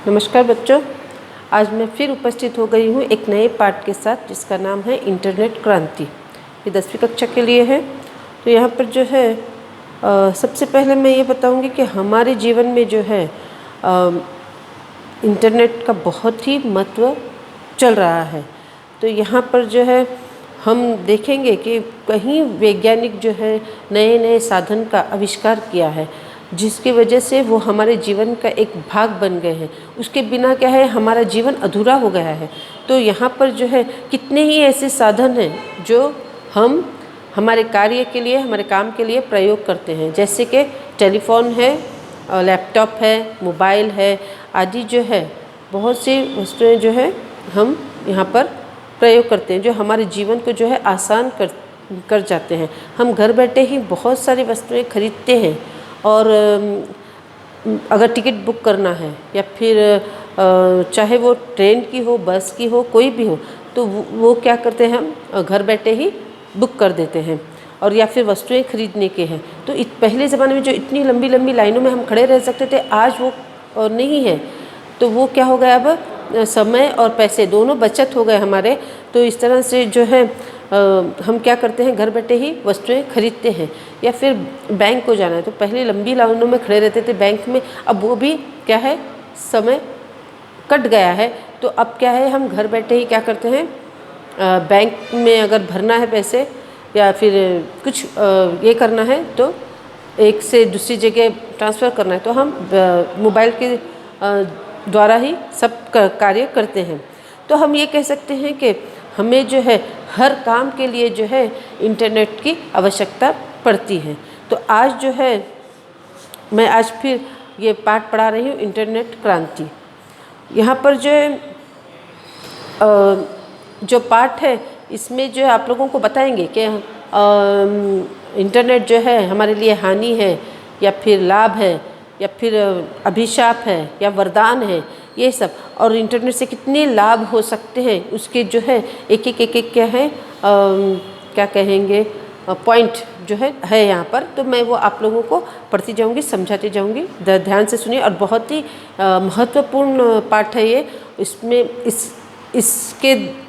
नमस्कार बच्चों, आज मैं फिर उपस्थित हो गई हूँ एक नए पाठ के साथ जिसका नाम है इंटरनेट क्रांति। ये 10वीं कक्षा के लिए है। तो यहाँ पर जो है सबसे पहले मैं ये बताऊँगी कि हमारे जीवन में जो है इंटरनेट का बहुत ही महत्व चल रहा है। तो यहाँ पर जो है हम देखेंगे कि कहीं वैज्ञानिक जो है नए नए साधन का आविष्कार किया है जिसकी वजह से वो हमारे जीवन का एक भाग बन गए हैं। उसके बिना क्या है, हमारा जीवन अधूरा हो गया है। तो यहाँ पर जो है कितने ही ऐसे साधन हैं जो हम हमारे कार्य के लिए, हमारे काम के लिए प्रयोग करते हैं, जैसे कि टेलीफोन है, लैपटॉप है, मोबाइल है आदि जो है बहुत सी वस्तुएं जो है हम यहाँ पर प्रयोग करते हैं जो हमारे जीवन को जो है आसान कर जाते हैं। हम घर बैठे ही बहुत सारी वस्तुएं खरीदते हैं और अगर टिकट बुक करना है या फिर चाहे वो ट्रेन की हो, बस की हो, कोई भी हो, तो वो क्या करते हैं, हम घर बैठे ही बुक कर देते हैं। और या फिर वस्तुएं खरीदने के हैं तो पहले ज़माने में जो इतनी लंबी लंबी लाइनों में हम खड़े रह सकते थे, आज वो नहीं है। तो वो क्या हो गया, अब समय और पैसे दोनों बचत हो गए हमारे। तो इस तरह से जो है हम क्या करते हैं, घर बैठे ही वस्तुएं खरीदते हैं। या फिर बैंक को जाना है तो पहले लंबी लाइनों में खड़े रहते थे बैंक में, अब वो भी क्या है, समय कट गया है। तो अब क्या है, हम घर बैठे ही क्या करते हैं, बैंक में अगर भरना है पैसे या फिर कुछ ये करना है तो एक से दूसरी जगह ट्रांसफ़र करना है तो हम मोबाइल के द्वारा ही सब कार्य करते हैं। तो हम ये कह सकते हैं कि हमें जो है हर काम के लिए जो है इंटरनेट की आवश्यकता पड़ती है। तो आज जो है मैं आज फिर ये पाठ पढ़ा रही हूँ, इंटरनेट क्रांति। यहाँ पर जो है जो पाठ है इसमें जो है आप लोगों को बताएंगे कि इंटरनेट जो है हमारे लिए हानि है या फिर लाभ है या फिर अभिशाप है या वरदान है, ये सब। और इंटरनेट से कितने लाभ हो सकते हैं उसके जो है एक एक क्या है, क्या कहेंगे, पॉइंट जो है यहाँ पर। तो मैं वो आप लोगों को पढ़ती जाऊँगी, समझाती जाऊँगी, ध्यान से सुनिए। और बहुत ही महत्वपूर्ण पाठ है ये।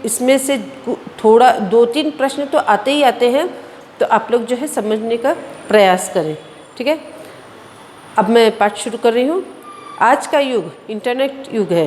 इसमें से थोड़ा 2-3 प्रश्न तो आते ही आते हैं, तो आप लोग जो है समझने का प्रयास करें, ठीक है। अब मैं पाठ शुरू कर रही हूँ। आज का युग इंटरनेट युग है।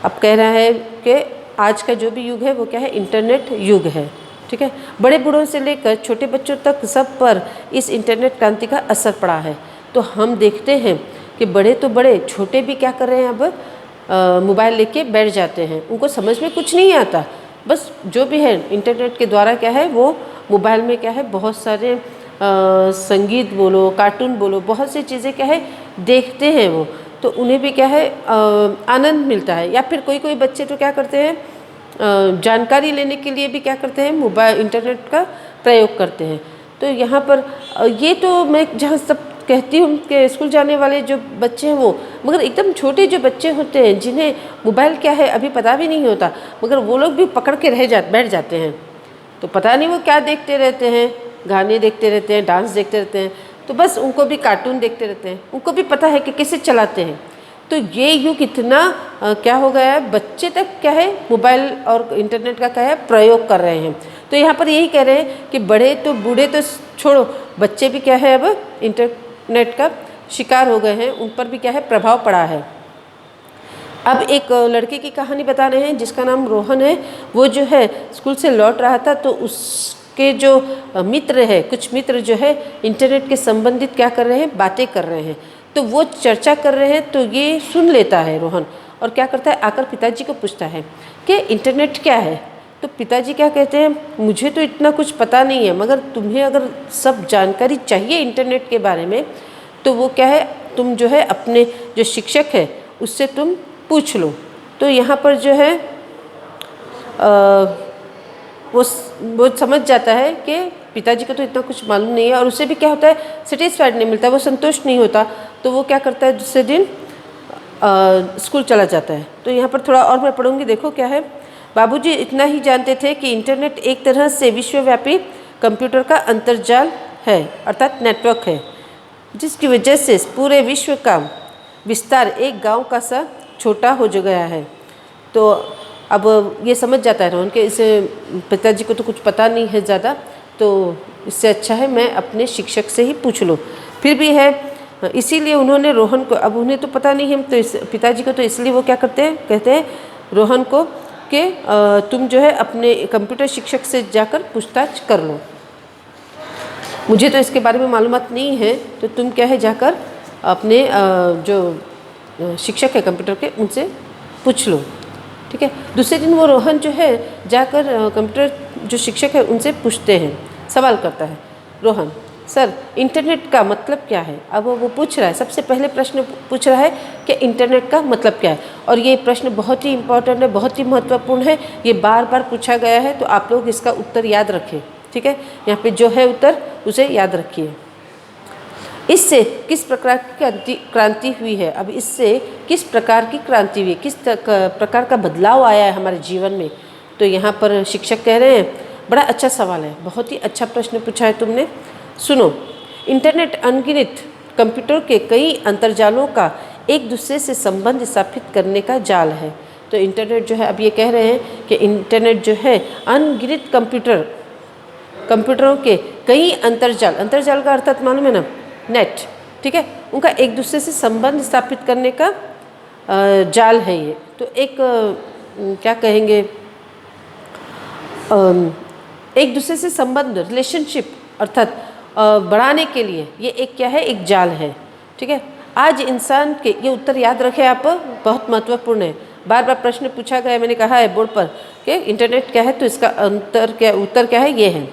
अब कह रहा है कि आज का जो भी युग है वो क्या है, इंटरनेट युग है, ठीक है। बड़े बूढ़ों से लेकर छोटे बच्चों तक सब पर इस इंटरनेट क्रांति का असर पड़ा है। तो हम देखते हैं कि बड़े तो बड़े, छोटे भी क्या कर रहे हैं, अब मोबाइल लेके बैठ जाते हैं। उनको समझ में कुछ नहीं आता, बस जो भी है इंटरनेट के द्वारा क्या है, वो मोबाइल में क्या है बहुत सारे संगीत बोलो, कार्टून बोलो, बहुत सी चीज़ें क्या है देखते हैं वो। तो उन्हें भी क्या है आनंद मिलता है। या फिर कोई कोई बच्चे तो क्या करते हैं, जानकारी लेने के लिए भी क्या करते हैं, मोबाइल इंटरनेट का प्रयोग करते हैं। तो यहाँ पर ये तो मैं जहाँ सब कहती हूँ कि स्कूल जाने वाले जो बच्चे हैं वो, मगर एकदम छोटे जो बच्चे होते हैं जिन्हें मोबाइल क्या है अभी पता भी नहीं होता, मगर वो लोग भी पकड़ के बैठ जाते हैं। तो पता नहीं वो क्या देखते रहते हैं, गाने देखते रहते हैं, डांस देखते रहते हैं। तो बस उनको भी कार्टून देखते रहते हैं, उनको भी पता है कि कैसे चलाते हैं। तो ये युग इतना क्या हो गया है, बच्चे तक क्या है मोबाइल और इंटरनेट का क्या है प्रयोग कर रहे हैं। तो यहाँ पर यही कह रहे हैं कि बड़े तो बूढ़े तो छोड़ो, बच्चे भी क्या है अब इंटरनेट का शिकार हो गए हैं, उन पर भी क्या है प्रभाव पड़ा है। अब एक लड़के की कहानी बता रहे हैं जिसका नाम रोहन है। वो जो है स्कूल से लौट रहा था तो उसके जो मित्र है, कुछ मित्र जो है इंटरनेट के संबंधित क्या कर रहे हैं, बातें कर रहे हैं। तो वो चर्चा कर रहे हैं तो ये सुन लेता है रोहन, और क्या करता है, आकर पिताजी को पूछता है कि इंटरनेट क्या है। तो पिताजी क्या कहते हैं, मुझे तो इतना कुछ पता नहीं है, मगर तुम्हें अगर सब जानकारी चाहिए इंटरनेट के बारे में तो वो क्या है, तुम जो है अपने जो शिक्षक है उससे तुम पूछ लो। तो यहाँ पर जो है वो समझ जाता है कि पिताजी को तो इतना कुछ मालूम नहीं है, और उसे भी क्या होता है, सेटिस्फाइड नहीं मिलता, वो संतुष्ट नहीं होता। तो वो क्या करता है, दूसरे दिन स्कूल चला जाता है। तो यहाँ पर थोड़ा और मैं पढ़ूंगी, देखो क्या है। बाबूजी इतना ही जानते थे कि इंटरनेट एक तरह से विश्वव्यापी कंप्यूटर का अंतर्जाल है, अर्थात नेटवर्क है, जिसकी वजह से पूरे विश्व का विस्तार एक गांव का सा छोटा हो जो गया है। तो अब ये समझ जाता है रोहन के इसे पिताजी को तो कुछ पता नहीं है ज़्यादा, तो इससे अच्छा है मैं अपने शिक्षक से ही पूछ लूँ। फिर भी है, इसीलिए उन्होंने रोहन को, अब उन्हें तो पता नहीं है तो इस पिताजी को, तो इसलिए वो क्या करते हैं, कहते हैं रोहन को कि तुम जो है अपने कंप्यूटर शिक्षक से जाकर पूछताछ कर लो, मुझे तो इसके बारे में मालूमात नहीं है, तो तुम क्या है जाकर अपने जो शिक्षक है कंप्यूटर के उनसे पूछ लो। ठीक है। दूसरे दिन वो रोहन जो है जाकर कंप्यूटर जो शिक्षक है उनसे पूछते हैं, सवाल करता है रोहन, सर इंटरनेट का मतलब क्या है। अब वो पूछ रहा है, सबसे पहले प्रश्न पूछ रहा है कि इंटरनेट का मतलब क्या है। और ये प्रश्न बहुत ही इम्पोर्टेंट है, बहुत ही महत्वपूर्ण है, ये बार बार पूछा गया है, तो आप लोग इसका उत्तर याद रखें। ठीक है, यहाँ पे जो है उत्तर उसे याद रखिए। इससे किस प्रकार की क्रांति हुई है। अब इससे किस प्रकार की क्रांति हुई, किस प्रकार का बदलाव आया है हमारे जीवन में। तो यहाँ पर शिक्षक कह रहे हैं, बड़ा अच्छा सवाल है, बहुत ही अच्छा प्रश्न पूछा है तुमने। सुनो, इंटरनेट अनगिनत कंप्यूटर के कई अंतर्जालों का एक दूसरे से संबंध स्थापित करने का जाल है। तो इंटरनेट जो है, अब ये कह रहे हैं कि इंटरनेट जो है अनगिनत कंप्यूटरों के कई अंतर्जाल का अर्थात मालूम है ना, नेट। ठीक है, उनका एक दूसरे से संबंध स्थापित करने का जाल है ये। तो एक क्या कहेंगे, एक दूसरे से संबंध, रिलेशनशिप अर्थात बढ़ाने के लिए ये एक क्या है, एक जाल है। ठीक है, आज इंसान के, ये उत्तर याद रखें आप, बहुत महत्वपूर्ण है। बार बार प्रश्न पूछा गया, मैंने कहा है बोर्ड पर कि इंटरनेट क्या है, तो इसका उत्तर क्या है, ये है।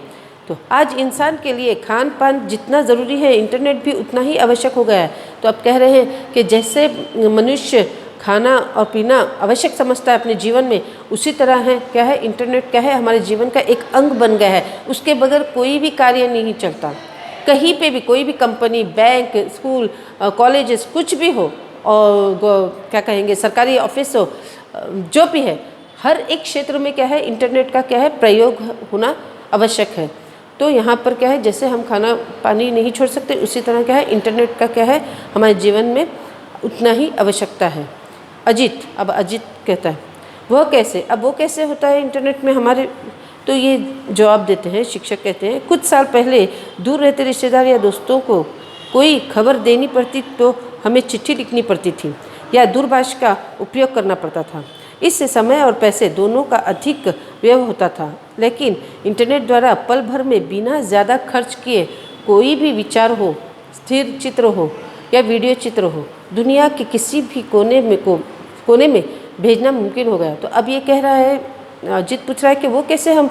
तो आज इंसान के लिए खान पान जितना ज़रूरी है, इंटरनेट भी उतना ही आवश्यक हो गया है। तो अब कह रहे हैं कि जैसे मनुष्य खाना और पीना आवश्यक समझता है अपने जीवन में, उसी तरह है क्या है, इंटरनेट क्या है, हमारे जीवन का एक अंग बन गया है। उसके बगैर कोई भी कार्य नहीं चलता। कहीं पे भी, कोई भी कंपनी, बैंक, स्कूल, कॉलेजेस, कुछ भी हो, और क्या कहेंगे सरकारी ऑफिस हो, जो भी है, हर एक क्षेत्र में क्या है, इंटरनेट का क्या है, प्रयोग होना आवश्यक है। तो यहाँ पर क्या है, जैसे हम खाना पानी नहीं छोड़ सकते, उसी तरह क्या है, इंटरनेट का क्या है, हमारे जीवन में उतना ही आवश्यकता है। अजीत, अब अजीत कहता है वह कैसे, अब वो कैसे होता है इंटरनेट में हमारे। तो ये जवाब देते हैं, शिक्षक कहते हैं, कुछ साल पहले दूर रहते रिश्तेदार या दोस्तों को कोई खबर देनी पड़ती तो हमें चिट्ठी लिखनी पड़ती थी या दूरभाष का उपयोग करना पड़ता था। इससे समय और पैसे दोनों का अधिक व्यय होता था। लेकिन इंटरनेट द्वारा पल भर में बिना ज़्यादा खर्च किए कोई भी विचार हो, स्थिर चित्र हो या वीडियो चित्र हो, दुनिया के किसी भी कोने में भेजना मुमकिन हो गया। तो अब ये कह रहा है, अजीत पूछ रहा है कि वो कैसे हम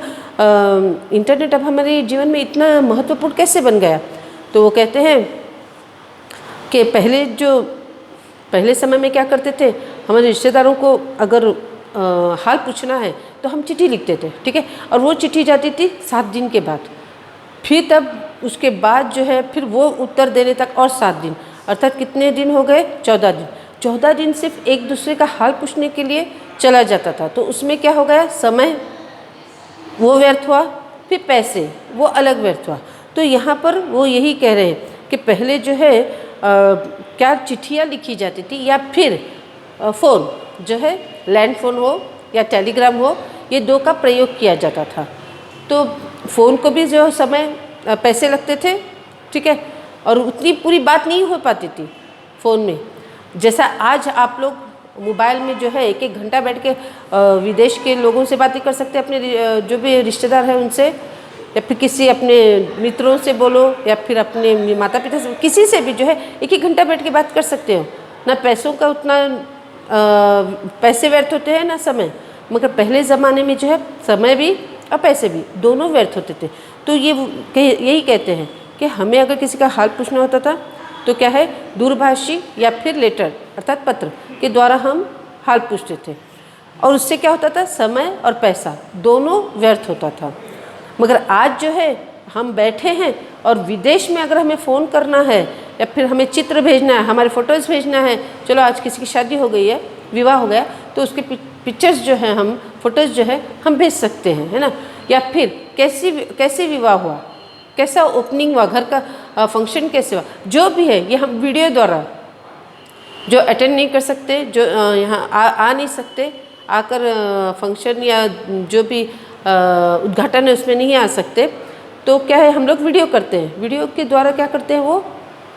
इंटरनेट अब हमारे जीवन में इतना महत्वपूर्ण कैसे बन गया। तो वो कहते हैं कि पहले समय में क्या करते थे, हमारे रिश्तेदारों को अगर हाल पूछना है तो हम चिट्ठी लिखते थे। ठीक है, और वो चिट्ठी जाती थी 7 दिन के बाद, फिर तब उसके बाद जो है फिर वो उत्तर देने तक और 7 दिन, अर्थात कितने दिन हो गए, 14 दिन। 14 दिन सिर्फ एक दूसरे का हाल पूछने के लिए चला जाता था। तो उसमें क्या हो गया, समय वो व्यर्थ हुआ, फिर पैसे वो अलग व्यर्थ हुआ। तो यहाँ पर वो यही कह रहे हैं कि पहले जो है क्या चिट्ठियाँ लिखी जाती थी या फिर फ़ोन जो है, लैंड फ़ोन हो या टेलीग्राम हो, ये 2 का प्रयोग किया जाता था। तो फ़ोन को भी जो समय पैसे लगते थे। ठीक है, और उतनी पूरी बात नहीं हो पाती थी फ़ोन में, जैसा आज आप लोग मोबाइल में जो है 1-1 घंटा बैठ के विदेश के लोगों से बातें कर सकते हैं, अपने जो भी रिश्तेदार हैं उनसे, या फिर किसी अपने मित्रों से बोलो, या फिर अपने माता पिता से, किसी से भी जो है 1-1 घंटा बैठ के बात कर सकते हो। ना पैसों का उतना पैसे व्यर्थ होते हैं ना समय, मगर पहले ज़माने में जो है समय भी और पैसे भी दोनों व्यर्थ होते थे। तो यही कहते हैं कि हमें अगर किसी का हाल पूछना होता था तो क्या है, दूरभाषी या फिर लेटर अर्थात पत्र के द्वारा हम हाल पूछते थे, और उससे क्या होता था, समय और पैसा दोनों व्यर्थ होता था। मगर आज जो है हम बैठे हैं और विदेश में अगर हमें फ़ोन करना है या फिर हमें चित्र भेजना है, हमारे फ़ोटोज़ भेजना है, चलो आज किसी की शादी हो गई है, विवाह हो गया, तो उसके पिक्चर्स जो है, हम फ़ोटोज़ जो है हम भेज सकते हैं, है ना। या फिर कैसे विवाह हुआ, कैसा ओपनिंग हुआ, घर का फंक्शन कैसे हुआ, जो भी है ये हम वीडियो द्वारा जो अटेंड नहीं कर सकते, जो यहाँ आ नहीं सकते, आकर फंक्शन या जो भी उद्घाटन है उसमें नहीं आ सकते, तो क्या है हम लोग वीडियो करते हैं। वीडियो के द्वारा क्या करते हैं, वो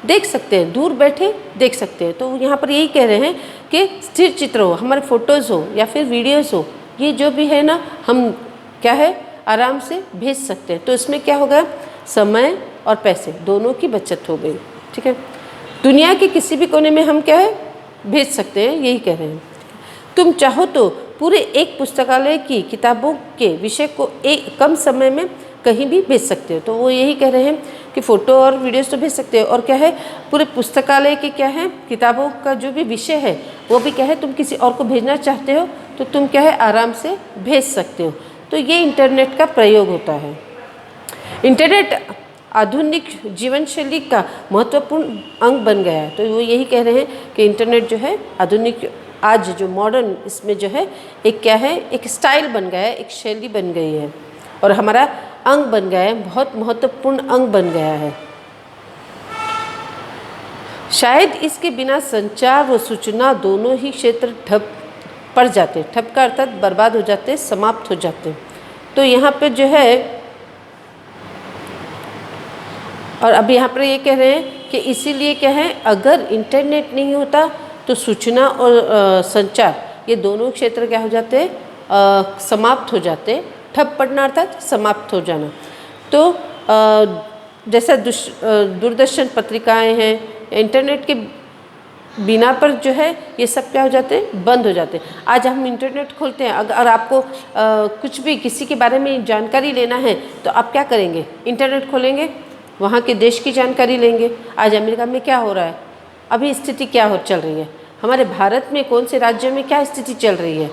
देख सकते हैं, दूर बैठे देख सकते हैं। तो यहाँ पर यही कह रहे हैं कि स्थिर चित्र हो, हमारे फ़ोटोज़ हो या फिर वीडियोज़ हो, ये जो भी है ना, हम क्या है आराम से भेज सकते हैं। तो इसमें क्या होगा, समय और पैसे दोनों की बचत हो गई। ठीक है, दुनिया के किसी भी कोने में हम क्या है भेज सकते हैं, यही कह रहे हैं। तुम चाहो तो पूरे एक पुस्तकालय की किताबों के विषय को एक कम समय में कहीं भी भेज सकते हो। तो वो यही कह रहे हैं कि फ़ोटो और वीडियोस तो भेज सकते हो, और क्या है पूरे पुस्तकालय के क्या है किताबों का जो भी विषय है वो भी क्या है तुम किसी और को भेजना चाहते हो तो तुम क्या है आराम से भेज सकते हो। तो ये इंटरनेट का प्रयोग होता है। इंटरनेट आधुनिक जीवन शैली का महत्वपूर्ण अंग बन गया है। तो वो यही कह रहे हैं कि इंटरनेट जो है आधुनिक, आज जो मॉडर्न इसमें जो है एक क्या है, एक स्टाइल बन गया है, एक शैली बन गई है और हमारा अंग बन गया है, बहुत महत्वपूर्ण अंग बन गया है। शायद इसके बिना संचार व सूचना दोनों ही क्षेत्र ठप पड़ जाते। ठप का अर्थात बर्बाद हो जाते, समाप्त हो जाते। तो यहाँ पे जो है, और अब यहाँ पर ये कह रहे हैं कि इसीलिए क्या है, अगर इंटरनेट नहीं होता तो सूचना और संचार ये दोनों क्षेत्र क्या हो जाते, समाप्त हो जाते। ठप पड़ना अर्थात समाप्त हो जाना। तो जैसा दूरदर्शन पत्रिकाएं हैं, इंटरनेट के बिना पर जो है ये सब क्या हो जाते हैं, बंद हो जाते हैं। आज हम इंटरनेट खोलते हैं, अगर आपको कुछ भी किसी के बारे में जानकारी लेना है तो आप क्या करेंगे, इंटरनेट खोलेंगे, वहाँ के देश की जानकारी लेंगे। आज अमेरिका में क्या हो रहा है, अभी स्थिति क्या चल रही है, हमारे भारत में कौन से राज्य में क्या स्थिति चल रही है,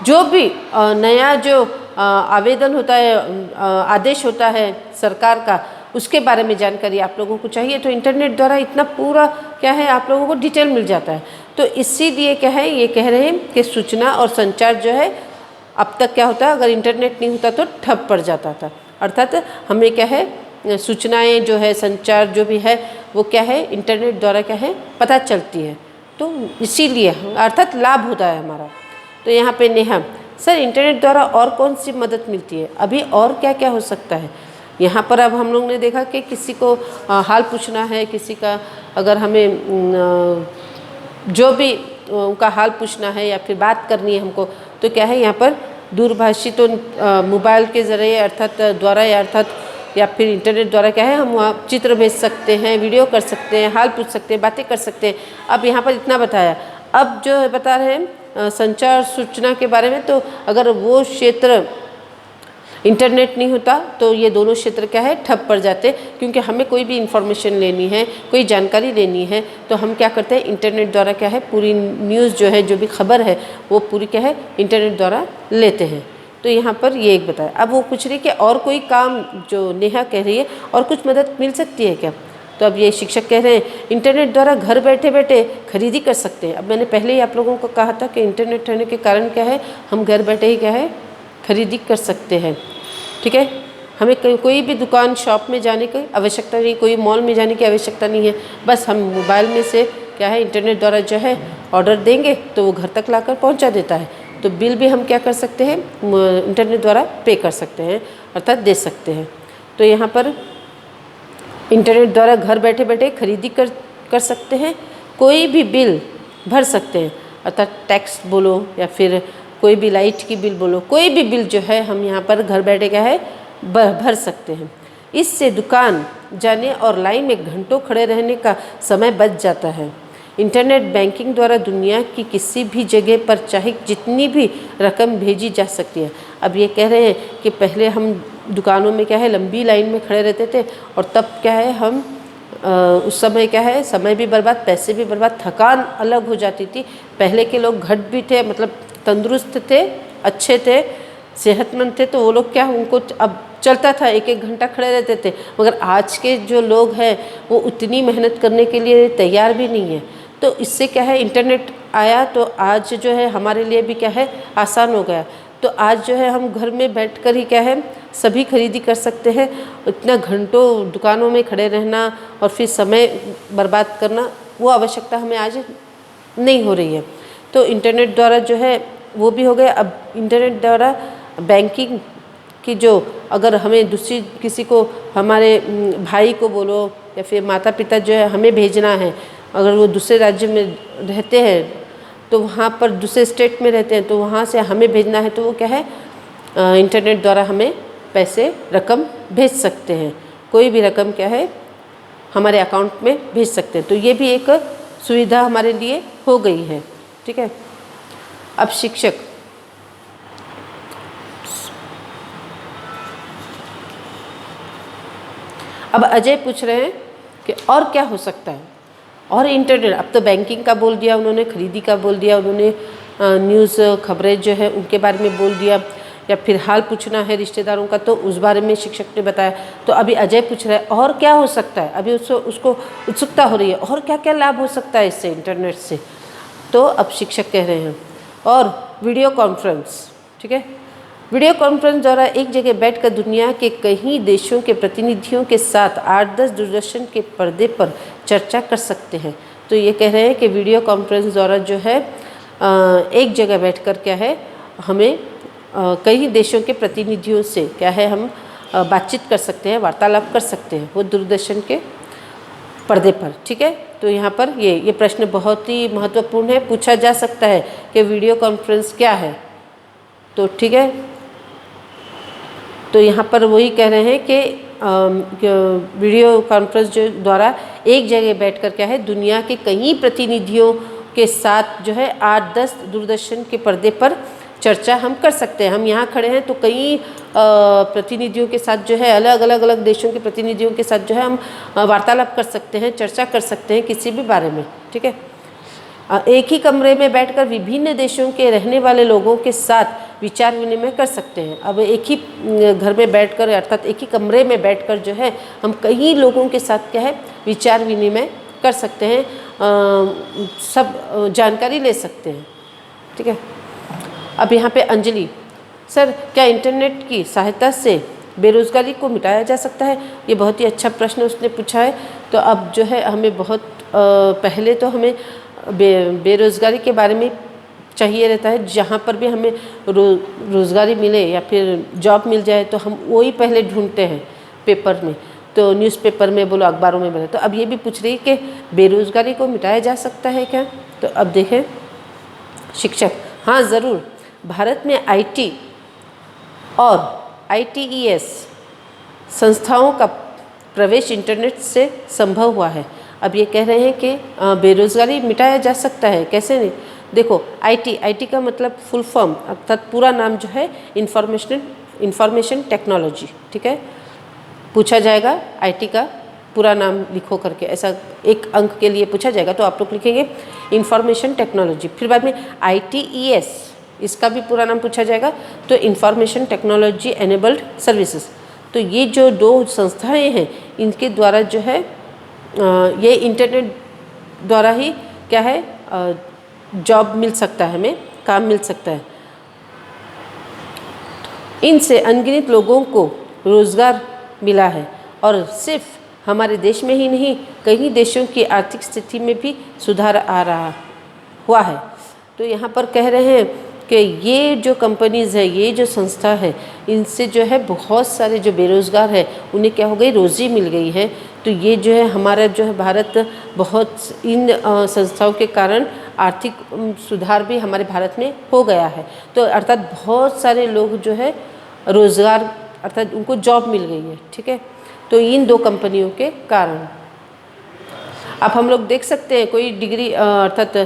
जो भी नया जो आवेदन होता है, आदेश होता है सरकार का, उसके बारे में जानकारी आप लोगों को चाहिए तो इंटरनेट द्वारा इतना पूरा क्या है आप लोगों को डिटेल मिल जाता है। तो इसीलिए क्या है ये कह रहे हैं कि सूचना और संचार जो है अब तक क्या होता है, अगर इंटरनेट नहीं होता तो ठप पड़ जाता था। अर्थात हमें क्या है सूचनाएं जो है, संचार जो भी है वो क्या है इंटरनेट द्वारा क्या है पता चलती है। तो इसीलिए अर्थात लाभ होता है हमारा। तो यहाँ पे नेहा सर इंटरनेट द्वारा और कौन सी मदद मिलती है, अभी और क्या क्या हो सकता है। यहाँ पर अब हम लोग ने देखा कि किसी को हाल पूछना है, किसी का अगर हमें जो भी उनका हाल पूछना है या फिर बात करनी है हमको, तो क्या है यहाँ पर दूरभाषी तो मोबाइल के ज़रिए अर्थात द्वारा या फिर इंटरनेट द्वारा क्या है हम वहाँ चित्र भेज सकते हैं, वीडियो कर सकते हैं, हाल पूछ सकते हैं, बातें कर सकते हैं। अब यहाँ पर इतना बताया, अब जो बता रहे हैं संचार सूचना के बारे में, तो अगर वो क्षेत्र इंटरनेट नहीं होता तो ये दोनों क्षेत्र क्या है ठप पड़ जाते। क्योंकि हमें कोई भी इंफॉर्मेशन लेनी है, कोई जानकारी लेनी है तो हम क्या करते हैं इंटरनेट द्वारा क्या है पूरी न्यूज़ जो है, जो भी खबर है वो पूरी क्या है इंटरनेट द्वारा लेते हैं। तो यहाँ पर ये एक बताया। अब वो पूछ रही कि और कोई काम, जो नेहा कह रही है और कुछ मदद मिल सकती है क्या। तो अब ये शिक्षक कह रहे हैं इंटरनेट द्वारा घर बैठे बैठे खरीदी कर सकते हैं। अब मैंने पहले ही आप लोगों को कहा था कि इंटरनेट रहने के कारण क्या है हम घर बैठे ही क्या है खरीदी कर सकते हैं। ठीक है, हमें कोई भी दुकान शॉप में जाने की आवश्यकता नहीं, कोई मॉल में जाने की आवश्यकता नहीं है। बस हम मोबाइल में से क्या है इंटरनेट द्वारा जो है ऑर्डर देंगे तो वो घर तक लाकर पहुंचा देता है। तो बिल भी हम क्या कर सकते हैं इंटरनेट द्वारा पे कर सकते हैं, अर्थात दे सकते हैं। तो यहाँ पर इंटरनेट द्वारा घर बैठे बैठे खरीदी कर सकते हैं, कोई भी बिल भर सकते हैं, अर्थात टैक्स बोलो या फिर कोई भी लाइट की बिल बोलो, कोई भी बिल जो है हम यहाँ पर घर बैठे क्या है भर सकते हैं। इससे दुकान जाने और लाइन में घंटों खड़े रहने का समय बच जाता है। इंटरनेट बैंकिंग द्वारा दुनिया की किसी भी जगह पर चाहे जितनी भी रकम भेजी जा सकती है। अब ये कह रहे हैं कि पहले हम दुकानों में क्या है लंबी लाइन में खड़े रहते थे और तब क्या है हम उस समय क्या है समय भी बर्बाद, पैसे भी बर्बाद, थकान अलग हो जाती थी। पहले के लोग घट भी थे, मतलब तंदुरुस्त थे, अच्छे थे, सेहतमंद थे, तो वो लोग क्या उनको अब चलता था, एक एक घंटा खड़े रहते थे। मगर आज के जो लोग हैं वो उतनी मेहनत करने के लिए तैयार भी नहीं है। तो इससे क्या है इंटरनेट आया तो आज जो है हमारे लिए भी क्या है आसान हो गया। तो आज जो है हम घर में बैठकर ही क्या है सभी खरीदी कर सकते हैं। इतना घंटों दुकानों में खड़े रहना और फिर समय बर्बाद करना वो आवश्यकता हमें आज नहीं हो रही है। तो इंटरनेट द्वारा जो है वो भी हो गया। अब इंटरनेट द्वारा बैंकिंग की जो, अगर हमें दूसरी किसी को, हमारे भाई को बोलो या फिर माता पिता जो है हमें भेजना है, अगर वो दूसरे राज्य में रहते हैं तो वहाँ पर दूसरे स्टेट में रहते हैं तो वहाँ से हमें भेजना है तो वो क्या है, इंटरनेट द्वारा हमें पैसे रकम भेज सकते हैं। कोई भी रकम क्या है हमारे अकाउंट में भेज सकते हैं। तो ये भी एक सुविधा हमारे लिए हो गई है। ठीक है। अब शिक्षक, अब अजय पूछ रहे हैं कि और क्या हो सकता है, और इंटरनेट, अब तो बैंकिंग का बोल दिया उन्होंने, खरीदी का बोल दिया उन्होंने, न्यूज़ खबरें जो है उनके बारे में बोल दिया, या फिर हाल पूछना है रिश्तेदारों का तो उस बारे में शिक्षक ने बताया। तो अभी अजय पूछ रहा है और क्या हो सकता है, अभी उसको उत्सुकता हो रही है और क्या क्या लाभ हो सकता है इससे, इंटरनेट से। तो अब शिक्षक कह रहे हैं और वीडियो कॉन्फ्रेंस। ठीक है। वीडियो कॉन्फ्रेंस द्वारा एक जगह बैठकर दुनिया के कई देशों के प्रतिनिधियों के साथ 8-10 दूरदर्शन के पर्दे पर चर्चा कर सकते हैं। तो ये कह रहे हैं कि वीडियो कॉन्फ्रेंस द्वारा जो है एक जगह बैठकर क्या है हमें कई देशों के प्रतिनिधियों से क्या है हम बातचीत कर सकते हैं, वार्तालाप कर सकते हैं, वो दूरदर्शन के पर्दे पर। ठीक है। तो यहाँ पर ये प्रश्न बहुत ही महत्वपूर्ण है, पूछा जा सकता है कि वीडियो कॉन्फ्रेंस क्या है। तो ठीक है, तो यहाँ पर वही कह रहे हैं कि वीडियो कॉन्फ्रेंस जो द्वारा एक जगह बैठकर क्या है दुनिया के कई प्रतिनिधियों के साथ जो है 8-10 दूरदर्शन के पर्दे पर चर्चा हम कर सकते हैं। हम यहाँ खड़े हैं तो कई प्रतिनिधियों के साथ जो है अलग देशों के प्रतिनिधियों के साथ जो है हम वार्तालाप कर सकते हैं, चर्चा कर सकते हैं किसी भी बारे में। ठीक है। एक ही कमरे में बैठकर विभिन्न देशों के रहने वाले लोगों के साथ विचार विनिमय कर सकते हैं। अब एक ही घर में बैठकर अर्थात एक ही कमरे में बैठकर जो है हम कई लोगों के साथ क्या है विचार विनिमय कर सकते हैं, सब जानकारी ले सकते हैं। ठीक है। अब यहाँ पे अंजलि, सर क्या इंटरनेट की सहायता से बेरोज़गारी को मिटाया जा सकता है? ये बहुत ही अच्छा प्रश्न उसने पूछा है। तो अब जो है हमें बहुत पहले तो हमें बेरोज़गारी के बारे में चाहिए रहता है, जहाँ पर भी हमें रोज़गारी मिले या फिर जॉब मिल जाए तो हम वही पहले ढूंढते हैं पेपर में, तो न्यूज़पेपर में बोलो, अखबारों में बोलो। तो अब ये भी पूछ रही है कि बेरोज़गारी को मिटाया जा सकता है क्या? तो अब देखें शिक्षक, हाँ ज़रूर। भारत में आईटी और आईटीईएस संस्थाओं का प्रवेश इंटरनेट से संभव हुआ है। अब ये कह रहे हैं कि बेरोज़गारी मिटाया जा सकता है, कैसे नहीं? देखो आईटी का मतलब फुल फॉर्म अर्थात पूरा नाम जो है इंफॉर्मेशन टेक्नोलॉजी। ठीक है। पूछा जाएगा आईटी का पूरा नाम लिखो करके, ऐसा एक अंक के लिए पूछा जाएगा तो आप लोग लिखेंगे इंफॉर्मेशन टेक्नोलॉजी। फिर बाद में आईटीईएस इसका भी पूरा नाम पूछा जाएगा तो इंफॉर्मेशन टेक्नोलॉजी एनेबल्ड सर्विसेज। तो ये जो दो संस्थाएं हैं इनके द्वारा जो है ये इंटरनेट द्वारा ही क्या है जॉब मिल सकता है, हमें काम मिल सकता है। इनसे अनगिनत लोगों को रोज़गार मिला है और सिर्फ हमारे देश में ही नहीं कई देशों की आर्थिक स्थिति में भी सुधार आ रहा हुआ है। तो यहाँ पर कह रहे हैं कि ये जो कंपनीज़ है, ये जो संस्था है, इनसे जो है बहुत सारे जो बेरोज़गार है उन्हें क्या हो गई, रोज़ी मिल गई है। तो ये जो है हमारा जो है भारत बहुत इन संस्थाओं के कारण आर्थिक सुधार भी हमारे भारत में हो गया है। तो अर्थात बहुत सारे लोग जो है रोज़गार अर्थात उनको जॉब मिल गई है। ठीक है। तो इन दो कंपनियों के कारण अब हम लोग देख सकते हैं कोई डिग्री अर्थात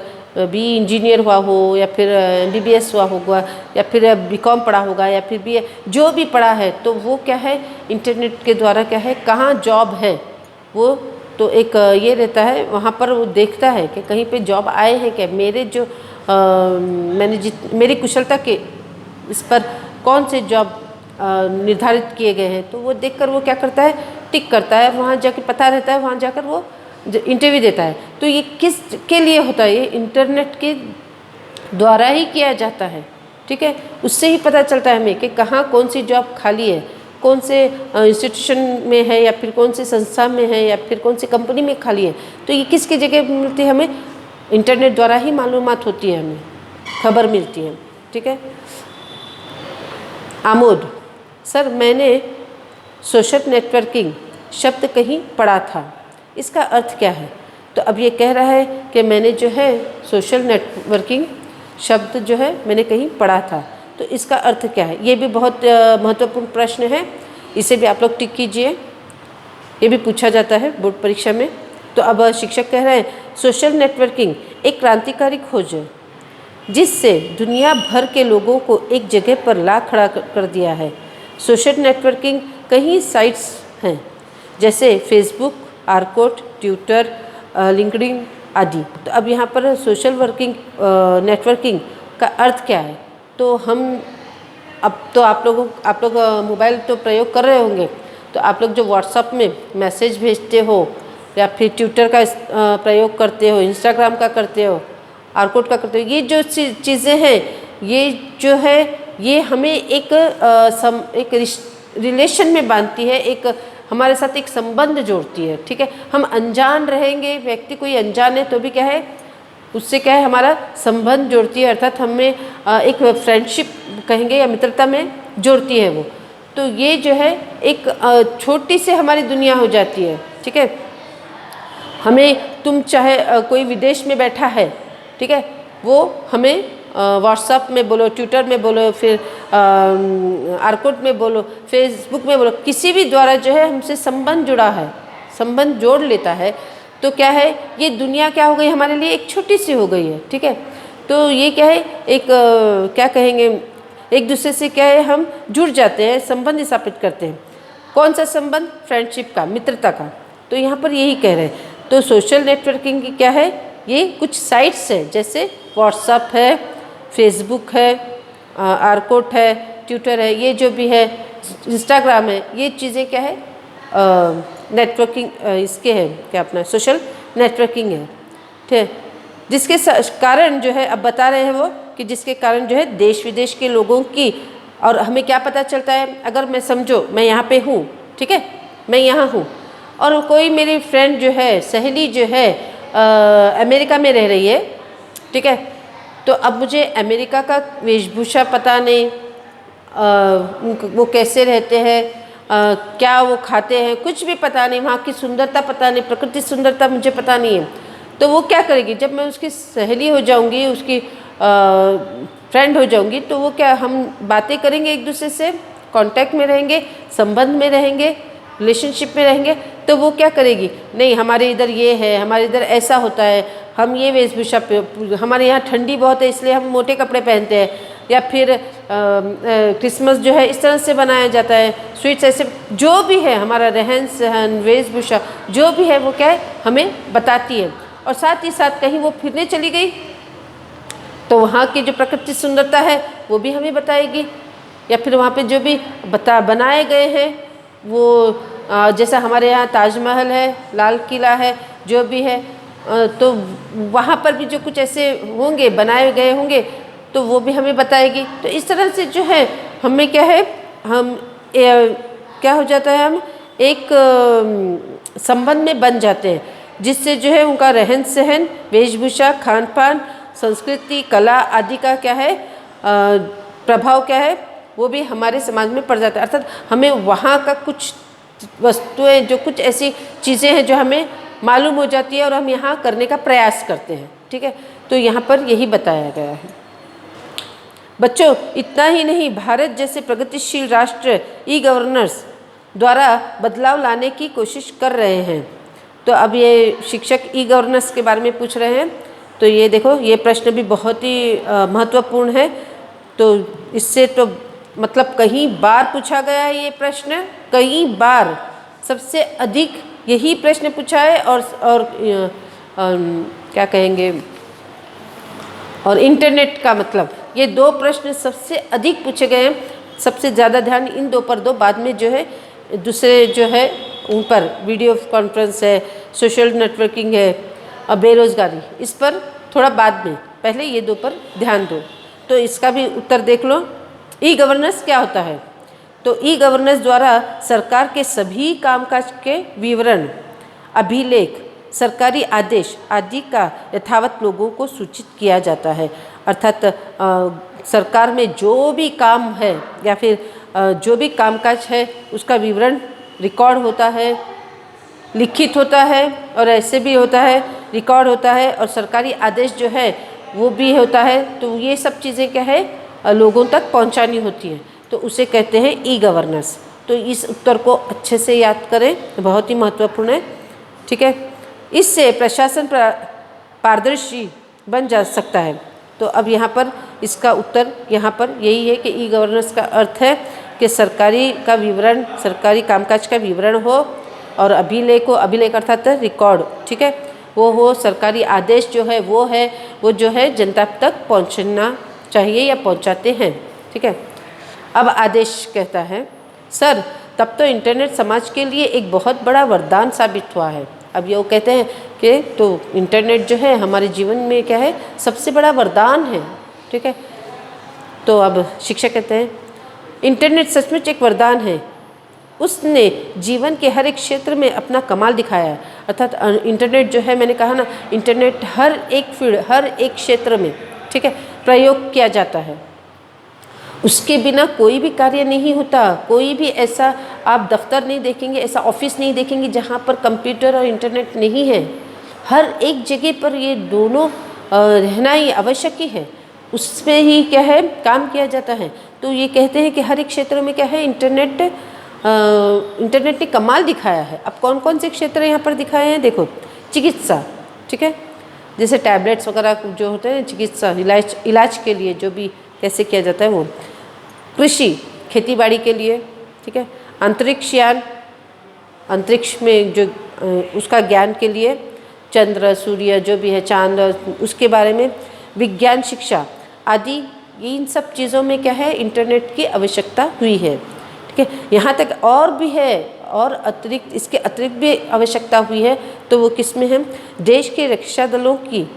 बी इंजीनियर हुआ हो या फिर एमबीबीएस हुआ होगा या फिर बीकॉम पढ़ा होगा या फिर बीए जो भी पढ़ा है, तो वो क्या है इंटरनेट के द्वारा क्या है कहाँ जॉब है वो तो एक ये रहता है, वहाँ पर वो देखता है कि कहीं पे जॉब आए हैं क्या, मेरे जो मेरी कुशलता के इस पर कौन से जॉब निर्धारित किए गए हैं। तो वो देखकर वो क्या करता है, टिक करता है, वहाँ जाके पता रहता है, वहाँ जाकर वो इंटरव्यू देता है। तो ये किस के लिए होता है, ये इंटरनेट के द्वारा ही किया जाता है। ठीक है। उससे ही पता चलता है हमें कि कहाँ कौन सी जॉब खाली है, कौन से इंस्टीट्यूशन में है या फिर कौन सी संस्था में है या फिर कौन सी कंपनी में खाली है। तो ये किसकी जगह मिलती है हमें, इंटरनेट द्वारा ही मालूमात होती है, हमें खबर मिलती है। ठीक है। आमोद, सर मैंने सोशल नेटवर्किंग शब्द कहीं पढ़ा था, इसका अर्थ क्या है? तो अब ये कह रहा है कि मैंने जो है सोशल नेटवर्किंग शब्द जो है मैंने कहीं पढ़ा था, तो इसका अर्थ क्या है? ये भी बहुत महत्वपूर्ण प्रश्न है, इसे भी आप लोग टिक कीजिए, ये भी पूछा जाता है बोर्ड परीक्षा में। तो अब शिक्षक कह रहे हैं सोशल नेटवर्किंग एक क्रांतिकारी खोज है जिससे दुनिया भर के लोगों को एक जगह पर ला खड़ा कर दिया है। सोशल नेटवर्किंग कई साइट्स हैं जैसे फेसबुक, आर्कोट, ट्विटर, लिंक्डइन आदि। तो अब यहाँ पर सोशल नेटवर्किंग का अर्थ क्या है? तो हम अब तो आप लोग मोबाइल तो प्रयोग कर रहे होंगे, तो आप लोग जो व्हाट्सएप में मैसेज भेजते हो या फिर ट्विटर का प्रयोग करते हो, इंस्टाग्राम का करते हो, आर्कोट का करते हो, ये जो चीज़ें हैं, ये जो है ये हमें एक रिलेशन में बांधती है, एक हमारे साथ एक संबंध जोड़ती है। ठीक है। हम अनजान रहेंगे, व्यक्ति कोई अनजान है तो भी क्या है, उससे क्या है हमारा संबंध जोड़ती है, अर्थात हमें एक फ्रेंडशिप कहेंगे या मित्रता में जोड़ती है वो। तो ये जो है एक छोटी सी हमारी दुनिया हो जाती है। ठीक है। हमें तुम चाहे कोई विदेश में बैठा है, ठीक है, वो हमें व्हाट्सएप में बोलो, ट्विटर में बोलो, फिर आर्कोट में बोलो, फेसबुक में बोलो, किसी भी द्वारा जो है हमसे संबंध जुड़ा है, संबंध जोड़ लेता है, तो क्या है ये दुनिया क्या हो गई हमारे लिए, एक छोटी सी हो गई है। ठीक है। तो ये क्या है एक क्या कहेंगे, एक दूसरे से क्या है हम जुड़ जाते हैं, संबंध स्थापित करते हैं। कौन सा संबंध? फ्रेंडशिप का, मित्रता का। तो यहाँ पर यही कह रहे हैं। तो सोशल नेटवर्किंग की क्या है, ये कुछ साइट्स है जैसे व्हाट्सएप है, फेसबुक है, आर्कोट है, ट्विटर है, ये जो भी है, इंस्टाग्राम है, ये चीज़ें क्या है नेटवर्किंग इसके है, क्या अपना सोशल नेटवर्किंग है। ठीक है। जिसके कारण जो है अब बता रहे हैं वो कि जिसके कारण जो है देश विदेश के लोगों की, और हमें क्या पता चलता है, अगर मैं समझो मैं यहाँ पे हूँ, ठीक है, मैं यहाँ हूँ और कोई मेरी फ्रेंड जो है, सहेली जो है अमेरिका में रह रही है, ठीक है, तो अब मुझे अमेरिका का वेशभूषा पता नहीं, वो कैसे रहते हैं, क्या वो खाते हैं, कुछ भी पता नहीं, वहाँ की सुंदरता पता नहीं, प्रकृति सुंदरता मुझे पता नहीं है। तो वो क्या करेगी, जब मैं उसकी सहेली हो जाऊंगी, उसकी फ्रेंड हो जाऊंगी, तो वो क्या, हम बातें करेंगे एक दूसरे से, कांटेक्ट में रहेंगे, संबंध में रहेंगे, रिलेशनशिप में रहेंगे। तो वो क्या करेगी, नहीं हमारे इधर ये है, हमारे इधर ऐसा होता है, हम ये वेशभूषा, हमारे यहाँ ठंडी बहुत है इसलिए हम मोटे कपड़े पहनते हैं, या फिर क्रिसमस जो है इस तरह से बनाया जाता है, स्वीट्स ऐसे, जो भी है हमारा रहन सहन, वेशभूषा जो भी है वो क्या है हमें बताती है। और साथ ही साथ कहीं वो फिरने चली गई तो वहाँ की जो प्रकृति सुंदरता है वो भी हमें बताएगी, या फिर वहाँ पे जो भी बनाए गए हैं वो जैसा हमारे यहाँ ताजमहल है, लाल किला है, जो भी है, तो वहाँ पर भी जो कुछ ऐसे होंगे, बनाए गए होंगे, तो वो भी हमें बताएगी। तो इस तरह से जो है हमें क्या है, हम क्या हो जाता है, हम एक संबंध में बन जाते हैं, जिससे जो है उनका रहन सहन, वेशभूषा, खान पान, संस्कृति, कला आदि का क्या है प्रभाव क्या है, वो भी हमारे समाज में पड़ जाता है। अर्थात हमें वहाँ का कुछ वस्तुएं, जो कुछ ऐसी चीज़ें हैं जो हमें मालूम हो जाती है और हम यहाँ करने का प्रयास करते हैं। ठीक है। तो यहाँ पर यही बताया गया है। बच्चों, इतना ही नहीं, भारत जैसे प्रगतिशील राष्ट्र ई गवर्नेंस द्वारा बदलाव लाने की कोशिश कर रहे हैं। तो अब ये शिक्षक ई गवर्नेंस के बारे में पूछ रहे हैं। तो ये देखो, ये प्रश्न भी बहुत ही महत्वपूर्ण है। तो इससे तो मतलब कई बार पूछा गया है ये प्रश्न, कई बार, सबसे अधिक यही प्रश्न पूछा है। और क्या कहेंगे, और इंटरनेट का मतलब, ये दो प्रश्न सबसे अधिक पूछे गए हैं। सबसे ज़्यादा ध्यान इन दो पर दो, बाद में जो है दूसरे जो है उन पर वीडियो कॉन्फ्रेंस है, सोशल नेटवर्किंग है और बेरोज़गारी, इस पर थोड़ा बाद में, पहले ये दो पर ध्यान दो। तो इसका भी उत्तर देख लो। ई गवर्नेंस क्या होता है? तो ई गवर्नेंस द्वारा सरकार के सभी कामकाज के विवरण, अभिलेख, सरकारी आदेश आदि का यथावत लोगों को सूचित किया जाता है। अर्थात सरकार में जो भी काम है या फिर जो भी कामकाज है उसका विवरण रिकॉर्ड होता है, लिखित होता है और ऐसे भी होता है, रिकॉर्ड होता है और सरकारी आदेश जो है वो भी होता है। तो ये सब चीज़ें क्या है लोगों तक पहुंचानी होती हैं, तो उसे कहते हैं ई गवर्नेंस। तो इस उत्तर को अच्छे से याद करें, बहुत ही महत्वपूर्ण है। ठीक है, इससे प्रशासन पारदर्शी बन जा सकता है। तो अब यहाँ पर इसका उत्तर यहाँ पर यही है कि ई गवर्नेंस का अर्थ है कि सरकारी का विवरण, सरकारी कामकाज का विवरण हो और अभिलेख हो, अभिलेख अर्थात रिकॉर्ड, ठीक है, वो हो। सरकारी आदेश जो है वो जो है जनता तक पहुंचना चाहिए या पहुंचाते हैं। ठीक है, अब आदेश कहता है, सर तब तो इंटरनेट समाज के लिए एक बहुत बड़ा वरदान साबित हुआ है। अब ये वो कहते हैं कि तो इंटरनेट जो है हमारे जीवन में क्या है सबसे बड़ा वरदान है। ठीक है, तो अब शिक्षक कहते हैं इंटरनेट सचमुच एक वरदान है, उसने जीवन के हर एक क्षेत्र में अपना कमाल दिखाया है। अर्थात इंटरनेट जो है, मैंने कहा ना, इंटरनेट हर एक फील्ड, हर एक क्षेत्र में, ठीक है, प्रयोग किया जाता है। उसके बिना कोई भी कार्य नहीं होता। कोई भी ऐसा आप दफ्तर नहीं देखेंगे, ऐसा ऑफिस नहीं देखेंगे जहाँ पर कंप्यूटर और इंटरनेट नहीं है। हर एक जगह पर ये दोनों रहना ही आवश्यक ही है, उसमें ही क्या है काम किया जाता है। तो ये कहते हैं कि हर एक क्षेत्र में क्या है इंटरनेट ने कमाल दिखाया है। अब कौन कौन से क्षेत्र यहाँ पर दिखाए हैं, देखो, चिकित्सा, ठीक है, जैसे टैबलेट्स वगैरह जो होते हैं चिकित्सा इलाज के लिए जो भी कैसे किया जाता है वो, कृषि खेतीबाड़ी के लिए, ठीक है, अंतरिक्षयान अंतरिक्ष में जो उसका ज्ञान के लिए, चंद्र सूर्य जो भी है चांद उसके बारे में, विज्ञान शिक्षा आदि, इन सब चीज़ों में क्या है इंटरनेट की आवश्यकता हुई है। ठीक है, यहाँ तक और भी है, और अतिरिक्त इसके अतिरिक्त भी आवश्यकता हुई है। तो वो किस में है, देश के रक्षा दलों की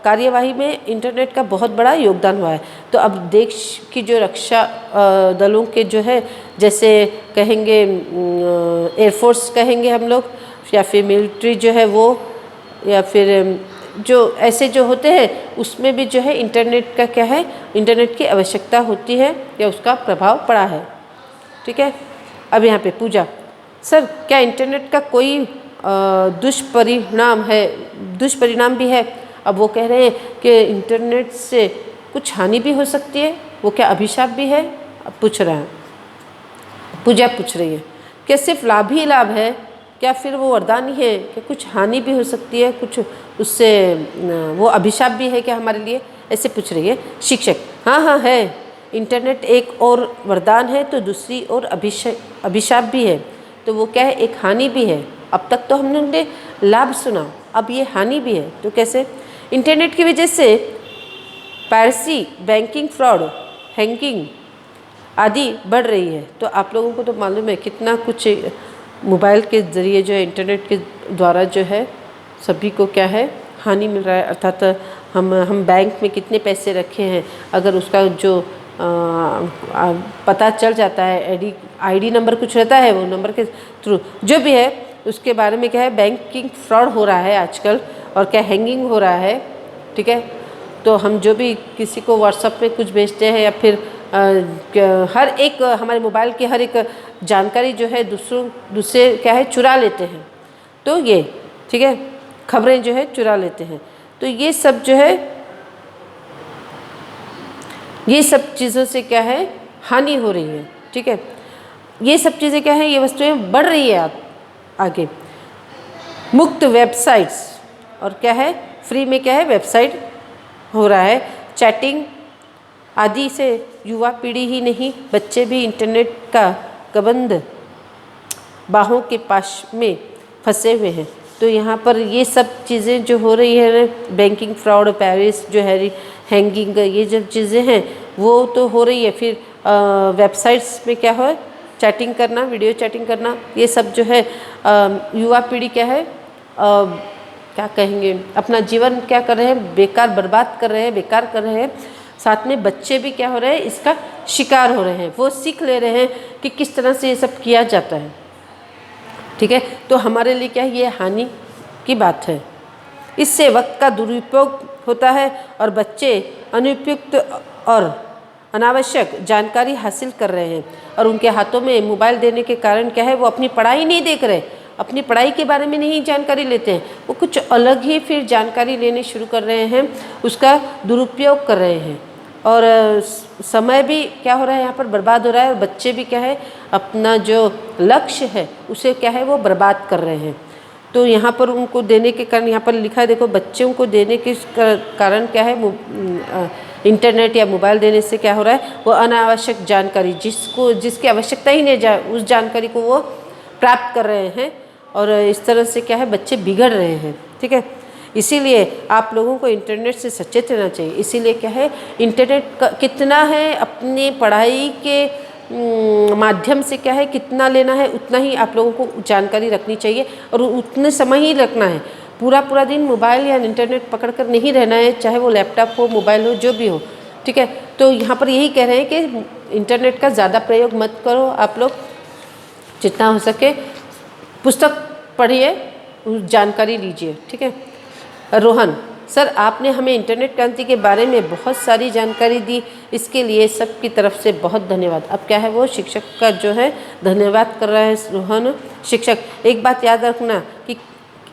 कार्यवाही में इंटरनेट का बहुत बड़ा योगदान हुआ है। तो अब देश की जो रक्षा दलों के जो है, जैसे कहेंगे एयरफोर्स कहेंगे हम लोग, या फिर मिलिट्री जो है वो, या फिर जो ऐसे जो होते हैं उसमें भी जो है इंटरनेट का क्या है, इंटरनेट की आवश्यकता होती है या उसका प्रभाव पड़ा है। ठीक है, अब यहाँ पे पूजा, सर क्या इंटरनेट का कोई दुष्परिणाम भी है? अब वो कह रहे हैं कि इंटरनेट से कुछ हानि भी हो सकती है, वो क्या अभिशाप भी है? अब पूछ रहा है, पूजा पूछ रही है क्या सिर्फ लाभ ही लाभ है, क्या फिर वो वरदान ही है कि कुछ हानि भी हो सकती है, कुछ उससे वो अभिशाप भी है क्या हमारे लिए, ऐसे पूछ रही है। शिक्षक, हाँ हाँ है, इंटरनेट एक और वरदान है तो दूसरी ओर अभिशाप भी है। तो वो क्या है, एक हानि भी है। अब तक तो हमने लाभ सुना, अब ये हानि भी है। तो कैसे? इंटरनेट की वजह से पायरेसी, बैंकिंग फ्रॉड, हैकिंग आदि बढ़ रही है। तो आप लोगों को तो मालूम है कितना कुछ मोबाइल के ज़रिए जो है, इंटरनेट के द्वारा जो है सभी को क्या है हानि मिल रहा है। अर्थात हम बैंक में कितने पैसे रखे हैं, अगर उसका जो पता चल जाता है, आईडी नंबर कुछ रहता है, वो नंबर के थ्रू जो भी है उसके बारे में क्या है बैंकिंग फ्रॉड हो रहा है आजकल, और क्या हैंगिंग हो रहा है। ठीक है, तो हम जो भी किसी को व्हाट्सएप पे कुछ भेजते हैं या फिर हर एक हमारे मोबाइल की हर एक जानकारी जो है दूसरे क्या है चुरा लेते हैं। तो ये ठीक है, खबरें जो है चुरा लेते हैं। तो ये सब जो है, ये सब चीज़ों से क्या है हानि हो रही है। ठीक है, ये सब चीज़ें क्या है, ये वस्तुएं बढ़ रही है आगे। मुक्त वेबसाइट्स और क्या है फ्री में क्या है वेबसाइट हो रहा है, चैटिंग आदि से युवा पीढ़ी ही नहीं बच्चे भी इंटरनेट का कबंध बाहों के पास में फंसे हुए हैं। तो यहाँ पर ये सब चीज़ें जो हो रही है, बैंकिंग फ्रॉड, पेरिस जो है हैंगिंग, ये जब चीज़ें हैं वो तो हो रही है। फिर वेबसाइट्स में क्या हो, चैटिंग करना, वीडियो चैटिंग करना, ये सब जो है युवा पीढ़ी क्या है क्या कहेंगे, अपना जीवन क्या कर रहे हैं, बेकार बर्बाद कर रहे हैं, बेकार कर रहे हैं। साथ में बच्चे भी क्या हो रहे हैं, इसका शिकार हो रहे हैं। वो सीख ले रहे हैं कि किस तरह से ये सब किया जाता है। ठीक है। तो हमारे लिए क्या है, ये हानि की बात है। इससे वक्त का दुरुपयोग होता है और बच्चे अनुपयुक्त और अनावश्यक जानकारी हासिल कर रहे हैं, और उनके हाथों में मोबाइल देने के कारण क्या है, वो अपनी पढ़ाई नहीं देख रहे, अपनी पढ़ाई के बारे में नहीं जानकारी लेते हैं, वो कुछ अलग ही फिर जानकारी लेने शुरू कर रहे हैं, उसका दुरुपयोग कर रहे हैं, और समय भी क्या हो रहा है यहाँ पर बर्बाद हो रहा है, और बच्चे भी क्या है अपना जो लक्ष्य है उसे क्या है वो बर्बाद कर रहे हैं। तो यहाँ पर उनको देने के कारण, यहाँ पर लिखा है देखो, बच्चों को देने के कारण क्या है, इंटरनेट या मोबाइल देने से क्या हो रहा है, वो अनावश्यक जानकारी जिसकी आवश्यकता ही नहीं उस जानकारी को वो प्राप्त कर रहे हैं, और इस तरह से क्या है बच्चे बिगड़ रहे हैं। ठीक है, इसीलिए आप लोगों को इंटरनेट से सचेत रहना चाहिए। इसीलिए क्या है, इंटरनेट कितना है अपनी पढ़ाई के माध्यम से क्या है कितना लेना है, उतना ही आप लोगों को जानकारी रखनी चाहिए, और उतने समय ही रखना है। पूरा दिन मोबाइल या इंटरनेट पकड़कर नहीं रहना है, चाहे वो लैपटॉप हो, मोबाइल हो, जो भी हो। ठीक है, तो यहाँ पर यही कह रहे हैं कि इंटरनेट का ज़्यादा प्रयोग मत करो। आप लोग जितना हो सके पुस्तक पढ़िए, जानकारी लीजिए। ठीक है। रोहन सर, आपने हमें इंटरनेट क्रांति के बारे में बहुत सारी जानकारी दी, इसके लिए सबकी तरफ से बहुत धन्यवाद। अब क्या है, वो शिक्षक का जो है धन्यवाद कर रहा है रोहन शिक्षक। एक बात याद रखना कि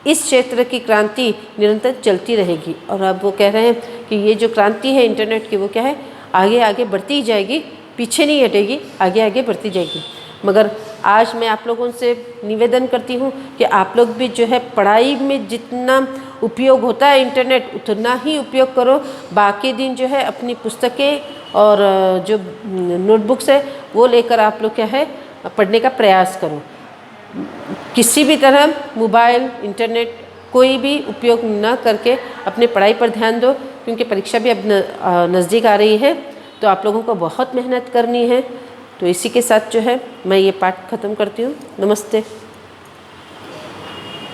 इस क्षेत्र की क्रांति निरंतर चलती रहेगी, और अब वो कह रहे हैं कि ये जो क्रांति है इंटरनेट की, वो क्या है आगे आगे बढ़ती ही जाएगी, पीछे नहीं हटेगी, आगे आगे बढ़ती जाएगी। मगर आज मैं आप लोगों से निवेदन करती हूँ कि आप लोग भी जो है पढ़ाई में जितना उपयोग होता है इंटरनेट, उतना ही उपयोग करो। बाकी दिन जो है अपनी पुस्तकें और जो नोटबुक्स है वो लेकर आप लोग क्या है पढ़ने का प्रयास करो। किसी भी तरह मोबाइल, इंटरनेट कोई भी उपयोग न करके अपने पढ़ाई पर ध्यान दो, क्योंकि परीक्षा भी अब नज़दीक आ रही है, तो आप लोगों को बहुत मेहनत करनी है। तो इसी के साथ जो है मैं ये पाठ ख़त्म करती हूँ। नमस्ते।